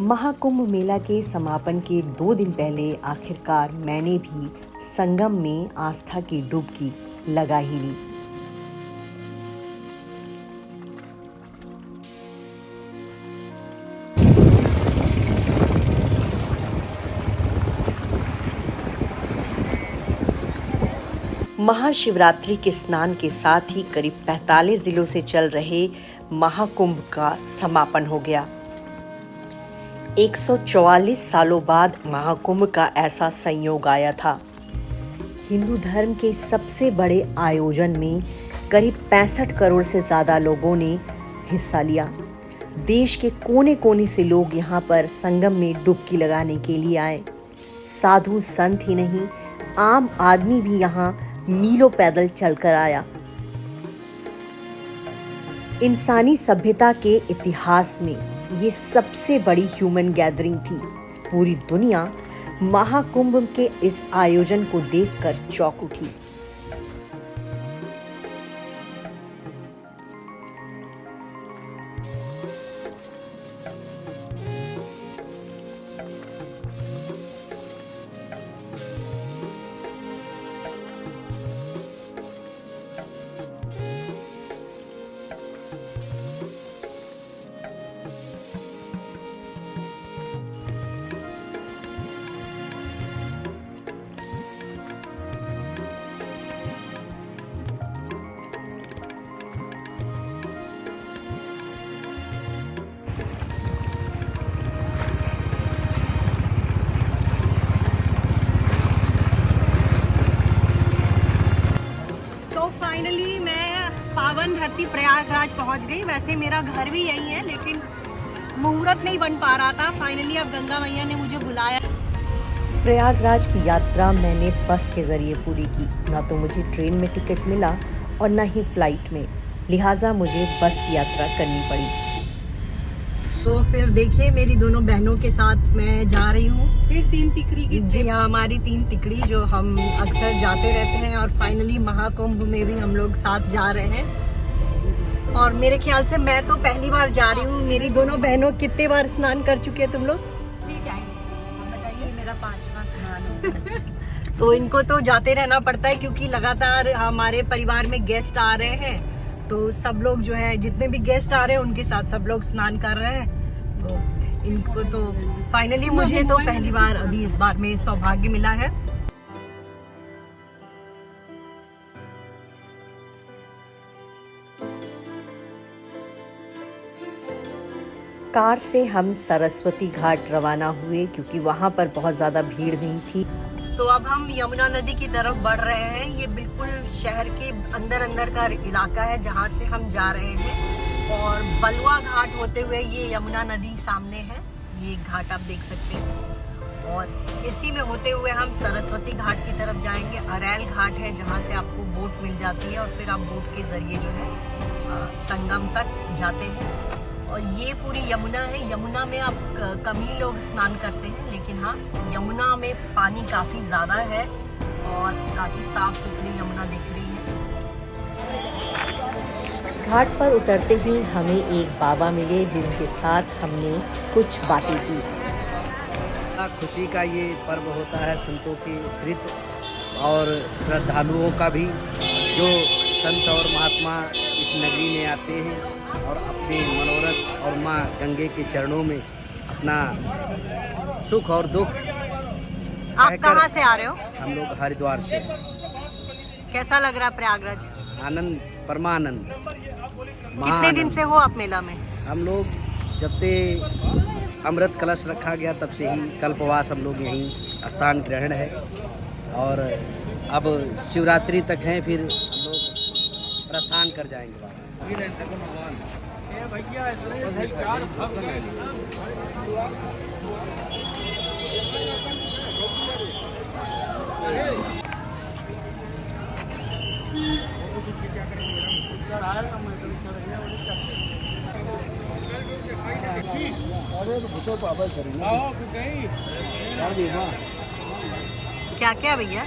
महाकुंभ मेला के समापन के 2 दिन पहले आखिरकार मैंने भी संगम में आस्था की डुबकी लगा ही ली। महाशिवरात्रि के स्नान के साथ ही करीब 45 दिनों से चल रहे महाकुंभ का समापन हो गया। 144 सालों बाद महाकुंभ का ऐसा संयोग आया था। हिंदू धर्म के सबसे बड़े आयोजन में करीब 65 करोड़ से ज़्यादा लोगों ने हिस्सा लिया। देश के कोने कोने से लोग यहाँ पर संगम में डुबकी लगाने के लिए आए। साधु संत ही नहीं, आम आदमी भी यहाँ मीलों पैदल चलकर आया। इंसानी सभ्यता के इतिहास में ये सबसे बड़ी ह्यूमन गैदरिंग थी। पूरी दुनिया महाकुंभ के इस आयोजन को देखकर चौंक उठी। फाइनली मैं पावन धरती प्रयागराज पहुंच गई। वैसे मेरा घर भी यही है, लेकिन मुहूर्त नहीं बन पा रहा था। फाइनली अब गंगा मैया ने मुझे बुलाया। प्रयागराज की यात्रा मैंने बस के जरिए पूरी की। ना तो मुझे ट्रेन में टिकट मिला और ना ही फ्लाइट में, लिहाजा मुझे बस की यात्रा करनी पड़ी। तो फिर देखिए, मेरी दोनों बहनों के साथ मैं जा रही हूँ। फिर 3 तिकड़ी की, जी हाँ, हमारी 3 तिकड़ी जो हम अक्सर जाते रहते हैं, और फाइनली महाकुंभ में भी हम लोग साथ जा रहे हैं। और मेरे ख्याल से मैं तो पहली बार जा रही हूँ। मेरी दोनों बहनों कितने बार स्नान कर चुके हैं तुम लोग? 3 टाइम। बताइए, मेरा 5वां स्नान। तो इनको तो जाते रहना पड़ता है, क्योंकि लगातार हमारे परिवार में गेस्ट आ रहे हैं। तो सब लोग जो है, जितने भी गेस्ट आ रहे हैं उनके साथ सब लोग स्नान कर रहे हैं। तो इनको तो फाइनली, मुझे तो पहली बार अभी इस बार में सौभाग्य मिला है। कार से हम सरस्वती घाट रवाना हुए, क्योंकि वहां पर बहुत ज्यादा भीड़ नहीं थी। तो अब हम यमुना नदी की तरफ बढ़ रहे हैं। ये बिल्कुल शहर के अंदर का इलाका है जहाँ से हम जा रहे हैं। और बलुआ घाट होते हुए ये यमुना नदी सामने है। ये घाट आप देख सकते हैं। और इसी में होते हुए हम सरस्वती घाट की तरफ जाएंगे। अरैल घाट है जहाँ से आपको बोट मिल जाती है, और फिर आप बोट के जरिए जो है संगम तक जाते हैं। और ये पूरी यमुना है। यमुना में आप कम ही लोग स्नान करते हैं, लेकिन हाँ, यमुना में पानी काफ़ी ज़्यादा है और काफ़ी साफ सुथरी यमुना दिख रही है। घाट पर उतरते ही हमें एक बाबा मिले, जिनके साथ हमने कुछ बातें की। खुशी का ये पर्व होता है संतों के कृत और श्रद्धालुओं का भी, जो संत और महात्मा इस नगरी में आते हैं और अपने मनोरथ और माँ गंगे के चरणों में अपना सुख और दुख। आप कहाँ से आ रहे हो? हम लोग हरिद्वार से। कैसा लग रहा है प्रयागराज? आनंद, परमानंद। कितने दिन से हो आप मेला में? हम लोग जब से अमृत कलश रखा गया तब से ही कल्पवास हम लोग यहीं स्थान ग्रहण है, और अब शिवरात्रि तक हैं, फिर हम लोग प्रस्थान कर जाएंगे। क्या क्या भैया?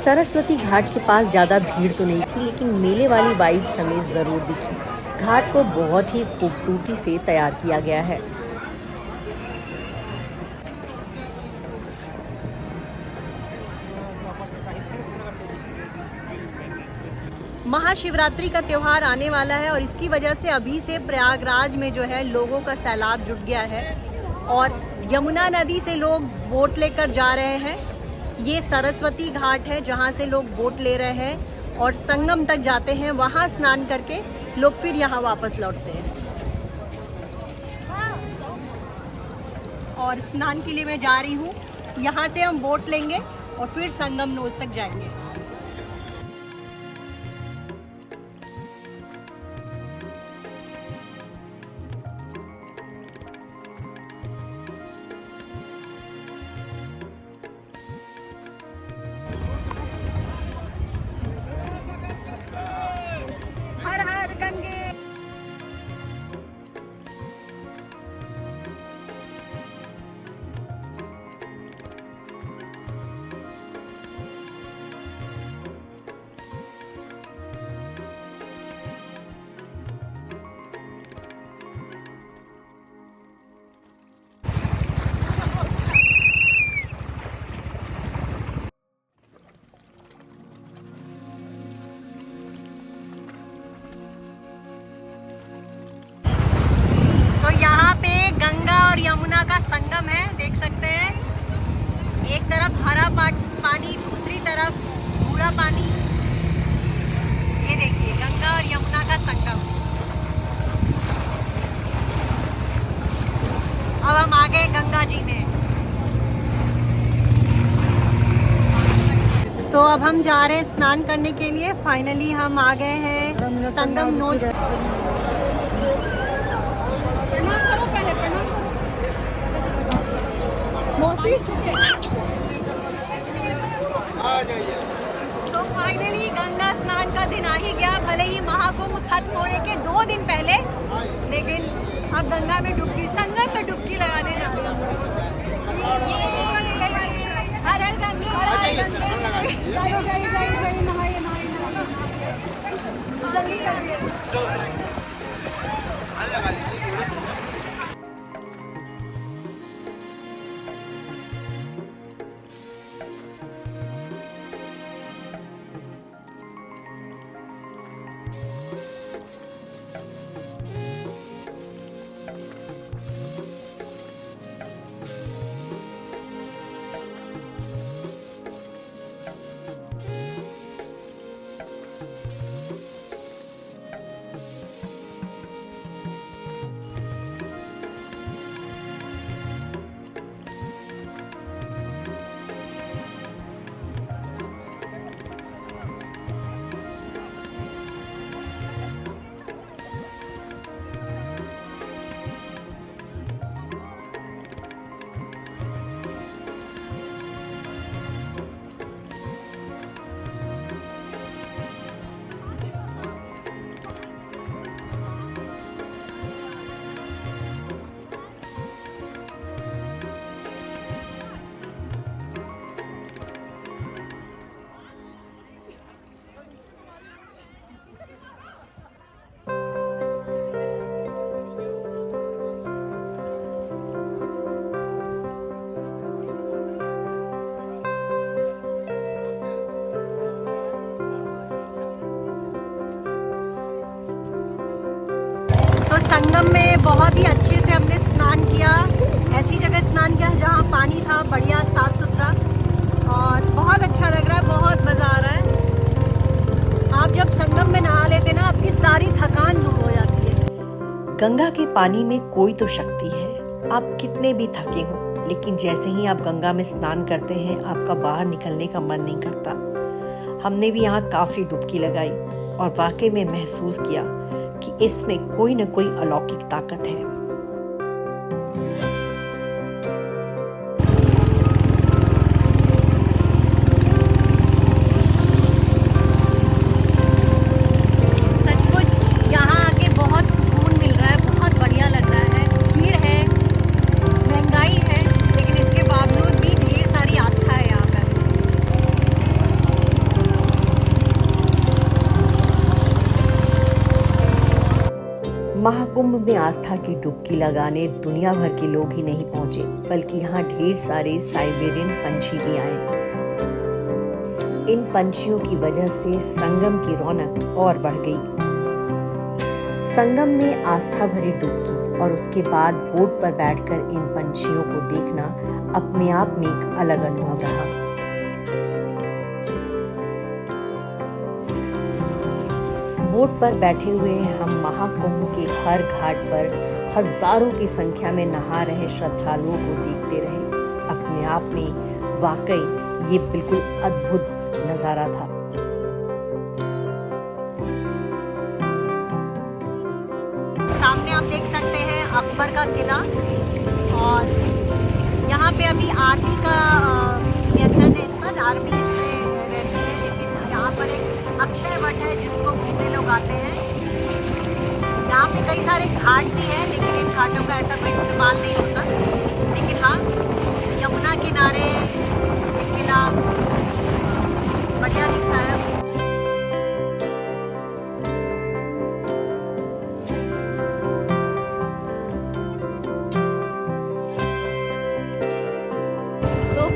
सरस्वती घाट के पास ज़्यादा भीड़ तो नहीं थी, लेकिन मेले वाली वाइब्स हमें ज़रूर दिखी। घाट को बहुत ही खूबसूरती से तैयार किया गया है। महाशिवरात्रि का त्यौहार आने वाला है और इसकी वजह से अभी से प्रयागराज में जो है लोगों का सैलाब जुट गया है और यमुना नदी से लोग बोट लेकर जा रहे हैं। ये सरस्वती घाट है जहाँ से लोग बोट ले रहे हैं और संगम तक जाते हैं, वहाँ स्नान करके लोग फिर यहाँ वापस लौटते हैं। और स्नान के लिए मैं जा रही हूँ, यहाँ से हम बोट लेंगे और फिर संगम नोज तक जाएंगे। हर हर गंगे। तो यहाँ पे गंगा और यमुना का संगम है, देख सकते हैं। एक तरफ हरा पानी, दूसरी तरफ भूरा पानी। ये देखिए गंगा और यमुना का संगम। अब हम आ गए गंगा जी में। तो अब हम जा रहे हैं स्नान करने के लिए। फाइनली हम आ गए हैं संगम नोज। तो फाइनली गंगा स्नान का दिन आ ही गया। भले ही महाकुंभ खत्म होने के 2 दिन पहले, लेकिन अब गंगा में डुबकी, संगम में डुबकी लगाने जा रहे हैं। हर हर गंगे, हर हर गंगे। जल्दी करिए। संगम में बहुत ही अच्छे से हमने स्नान किया। ऐसी जगह स्नान किया जहाँ पानी था बढ़िया साफ सुथरा और बहुत अच्छा लग रहा है, बहुत मज़ा आ रहा है। आप जब संगम में नहा लेते ना, आपकी सारी थकान दूर हो जाती है। गंगा के पानी में कोई तो शक्ति है। आप कितने भी थके हो, लेकिन जैसे ही आप गंगा में स्नान करते हैं, आपका बाहर निकलने का मन नहीं करता। हमने भी यहाँ काफ़ी डुबकी लगाई और वाकई में महसूस किया कि इसमें कोई न कोई अलौकिक ताकत है। सचमुच यहाँ आके बहुत सुकून मिल रहा है, बहुत बढ़िया लग रहा है। भीड़ है, महंगाई है, लेकिन इसके बावजूद भी ढेर सारी आस्था है यहाँ पर। कुंभ में आस्था की डुबकी लगाने दुनिया भर के लोग ही नहीं पहुंचे, बल्कि यहाँ ढेर सारे साइबेरियन पंछी भी आए। इन पंछियों की वजह से संगम की रौनक और बढ़ गई। संगम में आस्था भरी डुबकी और उसके बाद बोट पर बैठकर इन पंछियों को देखना अपने आप में एक अलग अनुभव रहा। बोट पर बैठे हुए हम महाकुंभ के हर घाट पर हजारों की संख्या में नहा रहे श्रद्धालुओं को देखते रहे। अपने आप में वाकई ये बिल्कुल अद्भुत नजारा था। सामने आप देख सकते हैं अकबर का किला, और यहाँ पे अभी आर्मी का नियंत्रण है, इस पर आर्मी इसमें रहती है। लेकिन यहाँ पर एक अक्षय वट है जिसको घूमने लोग आते हैं। यहाँ पे कई सारे घाट भी हैं, लेकिन इन घाटों का ऐसा कोई इस्तेमाल नहीं होता। लेकिन हाँ, यमुना किनारे एक किला बढ़िया दिखता है।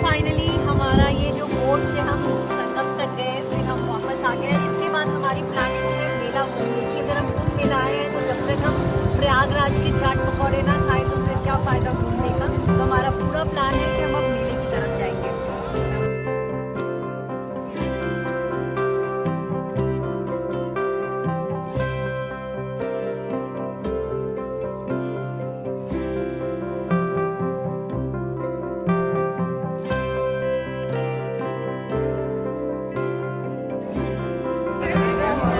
फाइनली हमारा ये जो बोट से हम संगम तक गए, फिर हम वापस आ गए। इसके बाद हमारी प्लानिंग है मेला घूमने की। अगर हम कुंभ मेला आए हैं तो जब तक हम प्रयागराज के चाट पकौड़े ना खाएं तो फिर क्या फ़ायदा घूमने का। तो हमारा पूरा प्लान है कि हम अब मेले की तरफ जाएंगे।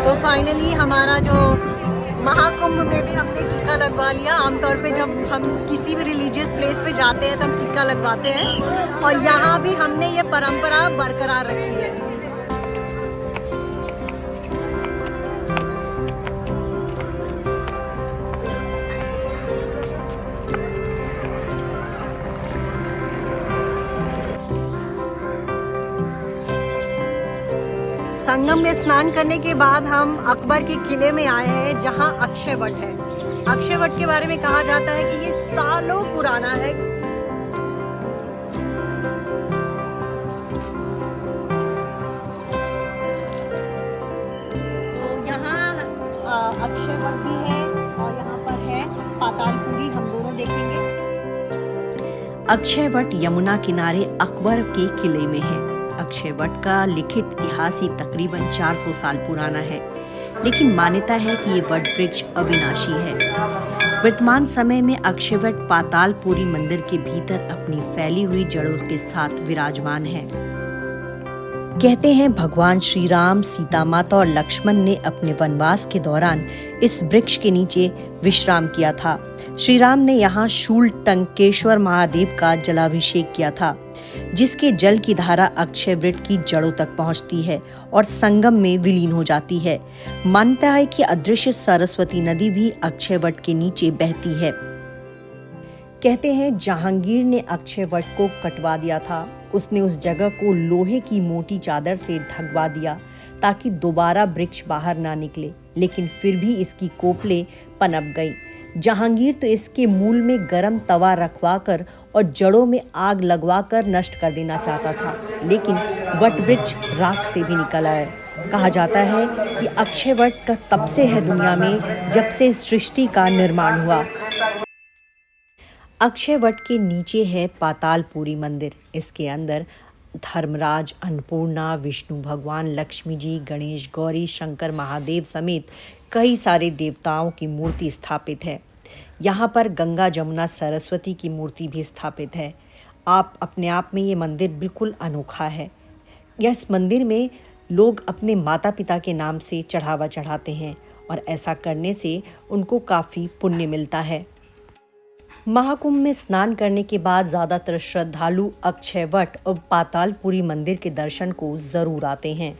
तो फाइनली हमारा जो महाकुंभ में भी हमने टीका लगवा लिया। आमतौर पे जब हम किसी भी रिलीजियस प्लेस पे जाते हैं तो हम टीका लगवाते हैं, और यहाँ भी हमने ये परंपरा बरकरार रखी है। संगम में स्नान करने के बाद हम अकबर के किले में आए हैं, जहां अक्षय वट है। अक्षय वट के बारे में कहा जाता है कि ये सालों पुराना है। तो यहाँ अक्षय वट भी है, और यहाँ पर है पातालपुरी, हम दोनों देखेंगे। अक्षय वट यमुना किनारे अकबर के किले में है। अक्षय वट का लिखित इतिहास ही तकरीबन 400 साल पुराना है, लेकिन मान्यता है कि ये वट वृक्ष अविनाशी है। वर्तमान समय में अक्षय वट पातालपुरी मंदिर के भीतर अपनी फैली हुई जड़ों के साथ विराजमान है। कहते हैं भगवान श्री राम, सीता माता और लक्ष्मण ने अपने वनवास के दौरान इस वृक्ष के नीचे विश्राम किया था। श्री राम ने यहाँ शूल टंकेश्वर महादेव का जलाभिषेक किया था, जिसके जल की धारा अक्षय वट की जड़ों तक पहुंचती है और संगम में विलीन हो जाती है। मानता है कि अदृश्य सरस्वती नदी भी अक्षय वट के नीचे बहती है। कहते हैं जहांगीर ने अक्षय वट को कटवा दिया था। उसने उस जगह को लोहे की मोटी चादर से ढकवा दिया ताकि दोबारा वृक्ष बाहर ना निकले, लेकिन फिर भी इसकी कोपलें पनप गईं। जहांगीर तो इसके मूल में गर्म तवा रखवाकर और जड़ों में आग लगवाकर नष्ट कर देना चाहता था, लेकिन वट वृक्ष राख से भी निकल आया। कहा जाता है कि अक्षय वट का तब से है दुनिया में जब से सृष्टि का निर्माण हुआ। अक्षय वट के नीचे है पातालपुरी मंदिर। इसके अंदर धर्मराज, अन्नपूर्णा, विष्णु भगवान, लक्ष्मी जी, गणेश, गौरी, शंकर, महादेव समेत कई सारे देवताओं की मूर्ति स्थापित है। यहाँ पर गंगा, जमुना, सरस्वती की मूर्ति भी स्थापित है। आप अपने आप में ये मंदिर बिल्कुल अनोखा है। इस मंदिर में लोग अपने माता पिता के नाम से चढ़ावा चढ़ाते हैं, और ऐसा करने से उनको काफ़ी पुण्य मिलता है। महाकुंभ में स्नान करने के बाद ज़्यादातर श्रद्धालु अक्षय वट और पातालपुरी मंदिर के दर्शन को ज़रूर आते हैं।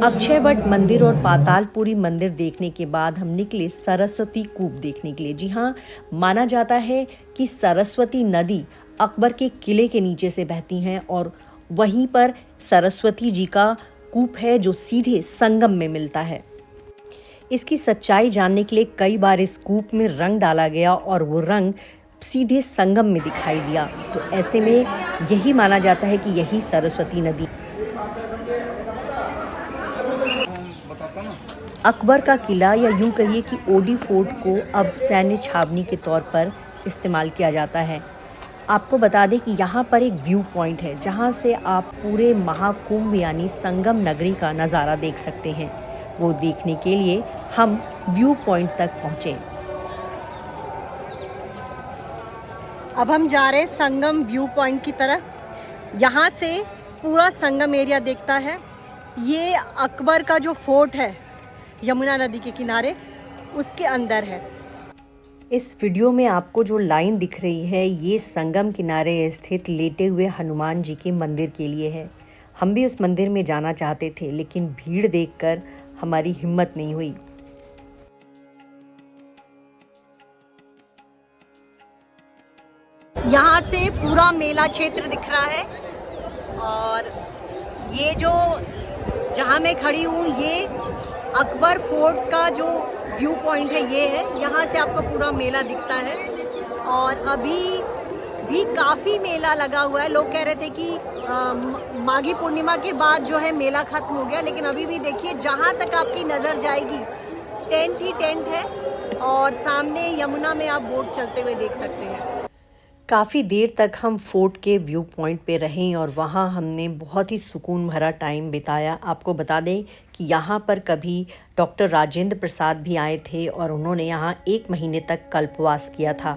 अक्षयवट मंदिर और पातालपुरी मंदिर देखने के बाद हम निकले सरस्वती कूप देखने के लिए। जी हाँ, माना जाता है कि सरस्वती नदी अकबर के किले के नीचे से बहती हैं और वहीं पर सरस्वती जी का कूप है जो सीधे संगम में मिलता है। इसकी सच्चाई जानने के लिए कई बार इस कूप में रंग डाला गया और वो रंग सीधे संगम में दिखाई दिया। तो ऐसे में यही माना जाता है कि यही सरस्वती नदी। अकबर का किला या यूं कहिए कि ओडी फोर्ट को अब सैन्य छावनी के तौर पर इस्तेमाल किया जाता है। आपको बता दें कि यहाँ पर एक व्यू पॉइंट है जहाँ से आप पूरे महाकुंभ यानी संगम नगरी का नज़ारा देख सकते हैं। वो देखने के लिए हम व्यू पॉइंट तक पहुँचे। अब हम जा रहे हैं संगम व्यू पॉइंट की तरफ। यहाँ से पूरा संगम एरिया दिखता है। ये अकबर का जो फोर्ट है यमुना नदी के किनारे, उसके अंदर है। इस वीडियो में आपको जो लाइन दिख रही है ये संगम किनारे स्थित लेटे हुए हनुमान जी के मंदिर के लिए है। हम भी उस मंदिर में जाना चाहते थे लेकिन भीड़ देखकर हमारी हिम्मत नहीं हुई। यहाँ से पूरा मेला क्षेत्र दिख रहा है और ये जो जहाँ मैं खड़ी हूँ ये अकबर फोर्ट का जो व्यू पॉइंट है ये है। यहाँ से आपको पूरा मेला दिखता है और अभी भी काफ़ी मेला लगा हुआ है। लोग कह रहे थे कि माघी पूर्णिमा के बाद जो है मेला ख़त्म हो गया, लेकिन अभी भी देखिए जहाँ तक आपकी नज़र जाएगी टेंट ही टेंट है और सामने यमुना में आप बोट चलते हुए देख सकते हैं। काफ़ी देर तक हम फोर्ट के व्यू पॉइंट पे रहें और वहाँ हमने बहुत ही सुकून भरा टाइम बिताया। आपको बता दें कि यहाँ पर कभी डॉक्टर राजेंद्र प्रसाद भी आए थे और उन्होंने यहाँ 1 महीने तक कल्पवास किया था।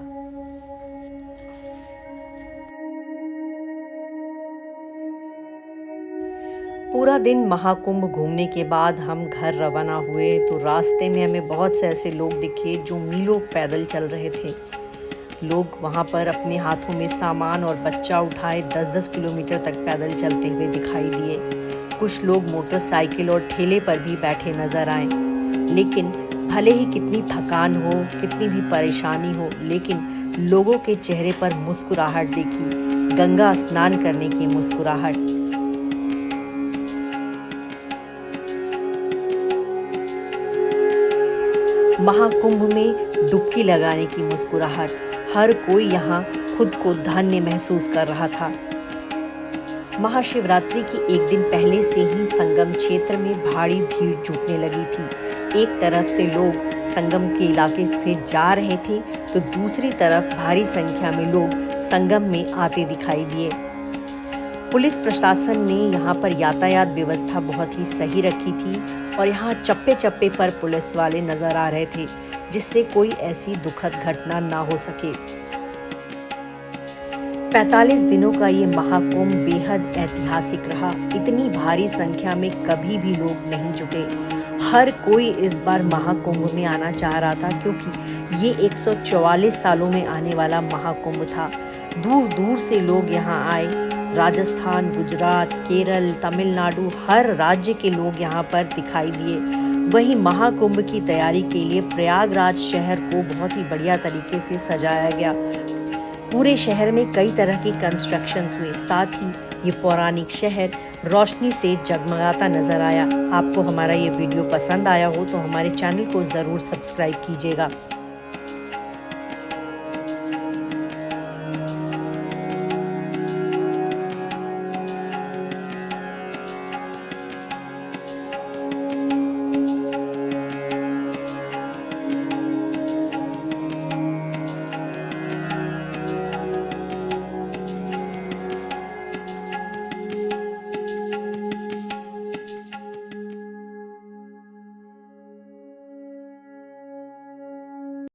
पूरा दिन महाकुंभ घूमने के बाद हम घर रवाना हुए तो रास्ते में हमें बहुत से ऐसे लोग दिखे जो मीलों पैदल चल रहे थे। लोग वहाँ पर अपने हाथों में सामान और बच्चा उठाए 10-10 किलोमीटर तक पैदल चलते हुए दिखाई दिए। कुछ लोग मोटरसाइकिल और ठेले पर भी बैठे नजर आए। लेकिन भले ही कितनी थकान हो, कितनी भी परेशानी हो, लेकिन लोगों के चेहरे पर मुस्कुराहट दिखी, गंगा स्नान करने की मुस्कुराहट। महाकुंभ में डुबकी लगाने की मुस्कुराहट। हर कोई यहाँ खुद को धन्य महसूस कर रहा था। महाशिवरात्रि की एक दिन पहले से ही संगम क्षेत्र में भारी भीड़ जुटने लगी थी। एक तरफ से लोग संगम के इलाके से जा रहे थे तो दूसरी तरफ भारी संख्या में लोग संगम में आते दिखाई दिए। पुलिस प्रशासन ने यहाँ पर यातायात व्यवस्था बहुत ही सही रखी थी और यहाँ चप्पे चप्पे पर पुलिस वाले नजर आ रहे थे जिससे कोई ऐसी दुखद घटना ना हो सके। 45 दिनों का ये महाकुंभ बेहद ऐतिहासिक रहा। इतनी भारी संख्या में कभी भी लोग नहीं जुटे। हर कोई इस बार महाकुंभ में आना चाह रहा था क्योंकि ये 144 सालों में आने वाला महाकुंभ था। दूर दूर से लोग यहाँ आए। राजस्थान, गुजरात, केरल, तमिलनाडु, हर राज्य के लोग यहाँ पर दिखाई दिए। वहीं महाकुंभ की तैयारी के लिए प्रयागराज शहर को बहुत ही बढ़िया तरीके से सजाया गया। पूरे शहर में कई तरह के कंस्ट्रक्शंस हुए। साथ ही ये पौराणिक शहर रोशनी से जगमगाता नजर आया। आपको हमारा ये वीडियो पसंद आया हो तो हमारे चैनल को ज़रूर सब्सक्राइब कीजिएगा।